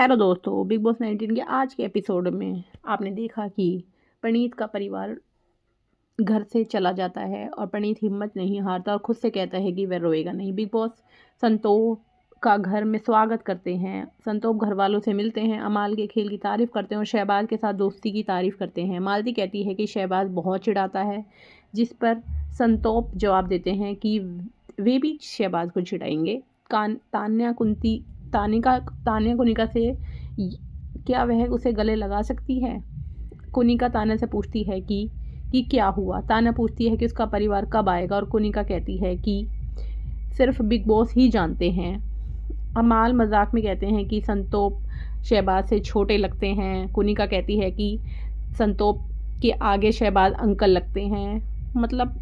Hello दोस्तों, big boss 19 के आज के एपिसोड में आपने देखा कि प्रणीत का परिवार घर से चला जाता है और प्रणीत हिम्मत नहीं हारता और खुद से कहता है कि वह रोएगा नहीं। बिग बॉस संतोष का घर में स्वागत करते हैं। संतोष घर वालों से मिलते हैं, अमाल के खेल की तारीफ करते हैं और शहबाज के साथ दोस्ती की तारीफ करते हैं। मालती कहती है कि शहबाज बहुत चिढ़ाता है, जिस पर संतोष जवाब देते हैं कि वे भी शहबाज को चिढ़ाएंगे। तान्या कुंती तान्या कुनिका से क्या वह उसे गले लगा सकती है। कुनिका तान्या से पूछती है कि क्या हुआ। तान्या पूछती है कि उसका परिवार कब आएगा और कुनिका कहती है कि सिर्फ बिग बॉस ही जानते हैं। अमाल मजाक में कहते हैं कि संतोष शहबाज से छोटे लगते हैं। कुनिका कहती है कि संतोष के आगे शहबाज अंकल लगते हैं। मतलब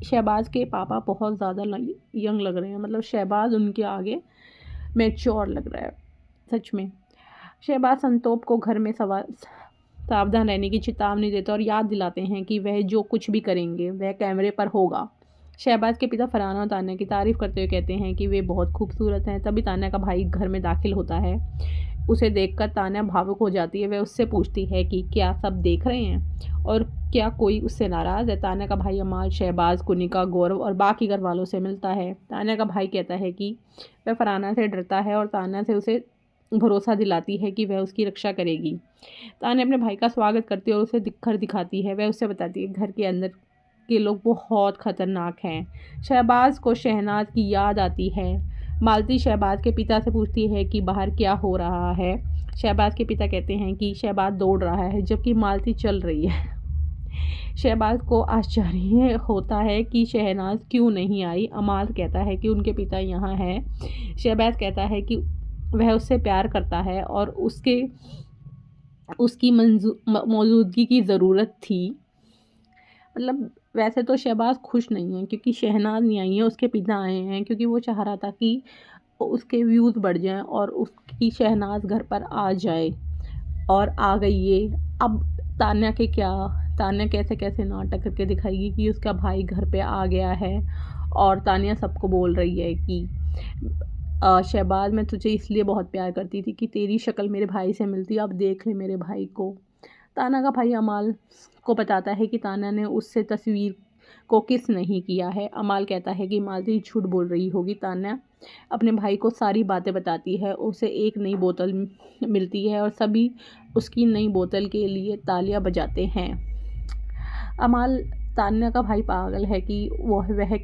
शहबाज के पापा बहुत ज़्यादा यंग लग रहे हैं, मतलब शहबाज उनके आगे मैच्योर लग रहा है सच में। शहबाज संतोष को घर में सावधान रहने की चेतावनी देते और याद दिलाते हैं कि वह जो कुछ भी करेंगे वह कैमरे पर होगा। शहबाज के पिता फरहान और तान्या की तारीफ करते हुए कहते हैं कि वे बहुत खूबसूरत हैं। तभी तान्या का भाई घर में दाखिल होता है। उसे देखकर तान्या भावुक हो जाती है। वह उससे पूछती है कि क्या सब देख रहे हैं और क्या कोई उससे नाराज़ है। तान्या का भाई अमाल शहबाज, कुनिका, गौरव और बाकी घर वालों से मिलता है। तान्या का भाई कहता है कि वह फरहाना से डरता है और तान्या से उसे भरोसा दिलाती है कि वह उसकी रक्षा करेगी। तान्या अपने भाई का स्वागत करती है और उसे दिखाती है। वह उससे बताती है घर के अंदर के लोग बहुत ख़तरनाक हैं। शहबाज को शहनाज की याद आती है। मालती शहबाज के पिता से पूछती है कि बाहर क्या हो रहा है। शहबाज के पिता कहते हैं कि शहबाज दौड़ रहा है जबकि मालती चल रही है। शहबाज को आश्चर्य होता है कि शहनाज क्यों नहीं आई। अमाल कहता है कि उनके पिता यहाँ हैं। शहबाज कहता है कि वह उससे प्यार करता है और उसकी मौजूदगी की ज़रूरत थी। मतलब वैसे तो शहबाज खुश नहीं है क्योंकि शहनाज नहीं आई है, उसके पिता आए हैं क्योंकि वो चाह रहा था कि उसके व्यूज़ बढ़ जाएं और उसकी शहनाज घर पर आ जाए, और आ गई ये। अब तान्या कैसे कैसे नाटक करके दिखाएगी कि उसका भाई घर पे आ गया है। और तान्या सबको बोल रही है कि शहबाज, मैं तुझे इसलिए बहुत प्यार करती थी कि तेरी शक्ल मेरे भाई से मिलती, अब देख ले मेरे भाई को। तान्या का भाई अमाल को बताता है कि तान्या ने उससे तस्वीर को किस नहीं किया है। अमाल कहता है कि मालती झूठ बोल रही होगी। तान्या अपने भाई को सारी बातें बताती है। उसे एक नई बोतल मिलती है और सभी उसकी नई बोतल के लिए तालियां बजाते हैं। अमाल तान्या का भाई पागल है कि वह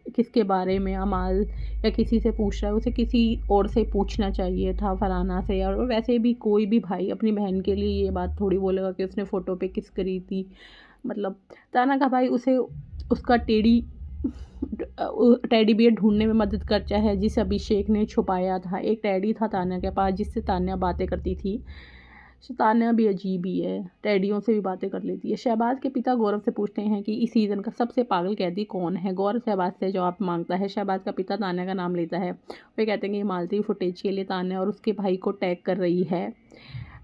किसके बारे में अमाल या किसी से पूछ रहा है। उसे किसी और से पूछना चाहिए था, फरहाना से। और वैसे भी कोई भी भाई अपनी बहन के लिए ये बात थोड़ी बोलेगा कि उसने फ़ोटो पे किस करी थी। मतलब तान्या का भाई उसे उसका टेडी बियर ढूंढने में मदद करता है जिसे अभिषेक ने छुपाया था। एक टेडी था तान्या के पास जिससे तान्या बातें करती थी। तान्या भी अजीब ही है, टेडियों से भी बातें कर लेती है। शहबाज के पिता गौरव से पूछते हैं कि इस सीज़न का सबसे पागल कैदी कौन है। गौरव शहबाज से जवाब मांगता है। शहबाज का पिता तान्या का नाम लेता है। वे कहते हैं कि मालती फुटेज के लिए तान्या और उसके भाई को टैग कर रही है।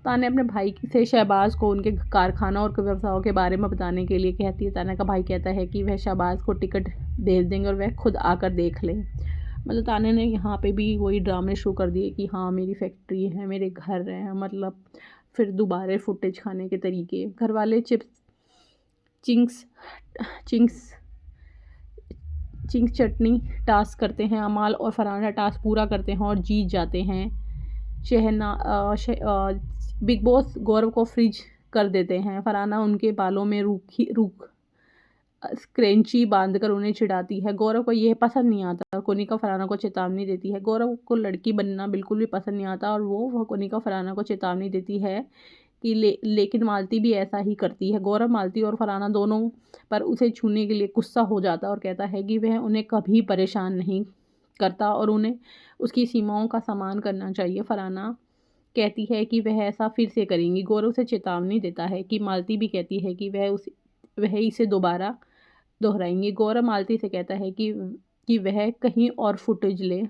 तान्या अपने भाई से शहबाज को उनके कारखाना और व्यवसायों के बारे में बताने के लिए कहती है। तान्या का भाई कहता है कि वह शहबाज को टिकट भेज देंगे और वह खुद आकर देख ले। मतलब तान्या ने यहाँ पे भी वही ड्रामे शुरू कर दिए कि हाँ मेरी फैक्ट्री है, मेरे घर है। मतलब फिर दोबारा फुटेज खाने के तरीके। घर वाले चिंग्स चटनी टास्क करते हैं। अमाल और फरहाना टास्क पूरा करते हैं और जीत जाते हैं। बिग बॉस गौरव को फ्रिज कर देते हैं। फरहाना उनके बालों में रूख स्क्रैंची बांधकर उन्हें चिढ़ाती है। गौरव को यह पसंद नहीं आता। कोनिका फरहाना को चेतावनी देती है। गौरव को लड़की बनना बिल्कुल भी पसंद नहीं आता और वह कोनिका फरहाना को चेतावनी देती है कि लेकिन मालती भी ऐसा ही करती है। गौरव, मालती और फरहाना दोनों पर उसे छूने के लिए गुस्सा हो जाता है और कहता है कि वह उन्हें कभी परेशान नहीं करता और उन्हें उसकी सीमाओं का सम्मान करना चाहिए। फरहाना कहती है कि वह ऐसा फिर से करेंगी। गौरव से चेतावनी देता है कि मालती भी कहती है कि वह इसे दोबारा दोहराएंगी। गौरव मालती से कहता है कि वह कहीं और फुटेज ले,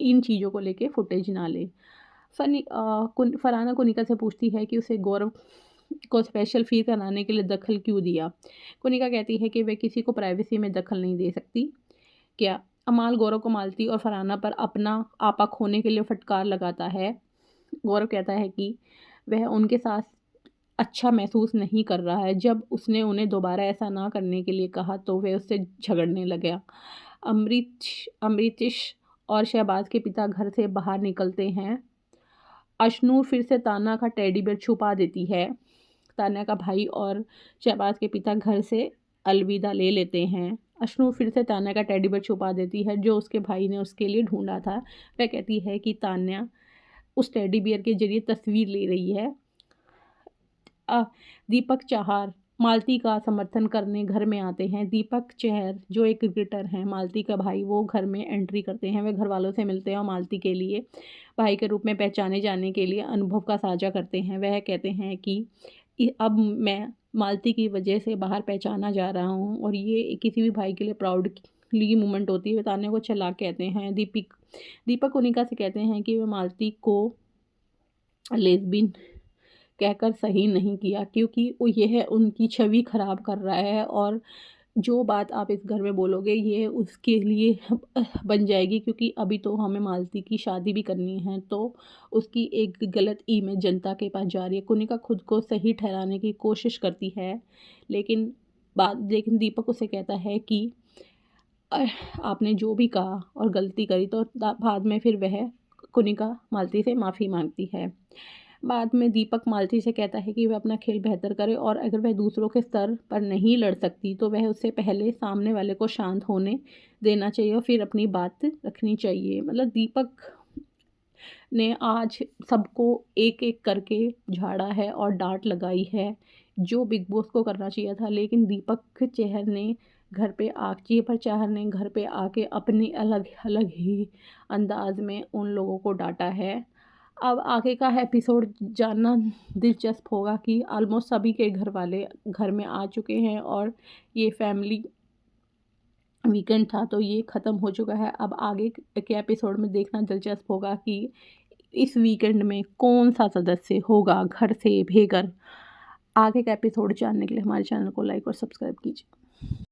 इन चीज़ों को लेके फुटेज ना ले। फरहाना कुनिका से पूछती है कि उसे गौरव को स्पेशल फील कराने के लिए दखल क्यों दिया। कुनिका कहती है कि वह किसी को प्राइवेसी में दखल नहीं दे सकती। क्या अमाल गौरव को मालती और फरहाना पर अपना आपा खोने के लिए फटकार लगाता है। गौरव कहता है कि वह उनके साथ अच्छा महसूस नहीं कर रहा है। जब उसने उन्हें दोबारा ऐसा ना करने के लिए कहा तो वह उससे झगड़ने लगा। अमरीश और शहबाज के पिता घर से बाहर निकलते हैं। अशनूर फिर से तान्या का टेडी बेयर छुपा देती है। तान्या का भाई और शहबाज के पिता घर से अलविदा ले लेते हैं। अशनूर फिर से तान्या का टेडी बेयर छुपा देती है जो उसके भाई ने उसके लिए ढूंढा था। वह कहती है कि तान्या उस टेडी बियर के जरिए तस्वीर ले रही है। दीपक चाहर मालती का समर्थन करने घर में आते हैं। दीपक चहर जो एक क्रिकेटर हैं, मालती का भाई, वो घर में एंट्री करते हैं। वे घर वालों से मिलते हैं और मालती के लिए भाई के रूप में पहचाने जाने के लिए अनुभव का साझा करते हैं। वह कहते हैं कि अब मैं मालती की वजह से बाहर पहचाना जा रहा हूँ और ये किसी भी भाई के लिए प्राउड ली मोमेंट होती है। तान्या को चालाक कहते हैं। दीपक उनिका से कहते हैं कि वह मालती को लेस्बियन कहकर सही नहीं किया क्योंकि वो यह उनकी छवि खराब कर रहा है और जो बात आप इस घर में बोलोगे ये उसके लिए बन जाएगी, क्योंकि अभी तो हमें मालती की शादी भी करनी है, तो उसकी एक गलत इमेज जनता के पास जा रही है। कुनिका खुद को सही ठहराने की कोशिश करती है, लेकिन दीपक उसे कहता है कि आपने जो भी कहा और गलती करी, तो बाद में फिर वह कुनिका मालती से माफ़ी मांगती है। बाद में दीपक मालती से कहता है कि वह अपना खेल बेहतर करे और अगर वह दूसरों के स्तर पर नहीं लड़ सकती तो वह उससे पहले सामने वाले को शांत होने देना चाहिए और फिर अपनी बात रखनी चाहिए। मतलब दीपक ने आज सबको एक एक करके झाड़ा है और डांट लगाई है, जो बिग बॉस को करना चाहिए था, लेकिन चहर ने घर पे आके अपने अलग अलग ही अंदाज में उन लोगों को डांटा है। अब आगे का एपिसोड जानना दिलचस्प होगा कि ऑलमोस्ट सभी के घर वाले घर में आ चुके हैं और ये फैमिली वीकेंड था तो ये ख़त्म हो चुका है। अब आगे के एपिसोड में देखना दिलचस्प होगा कि इस वीकेंड में कौन सा सदस्य होगा घर से बेघर। आगे का एपिसोड जानने के लिए हमारे चैनल को लाइक और सब्सक्राइब कीजिए।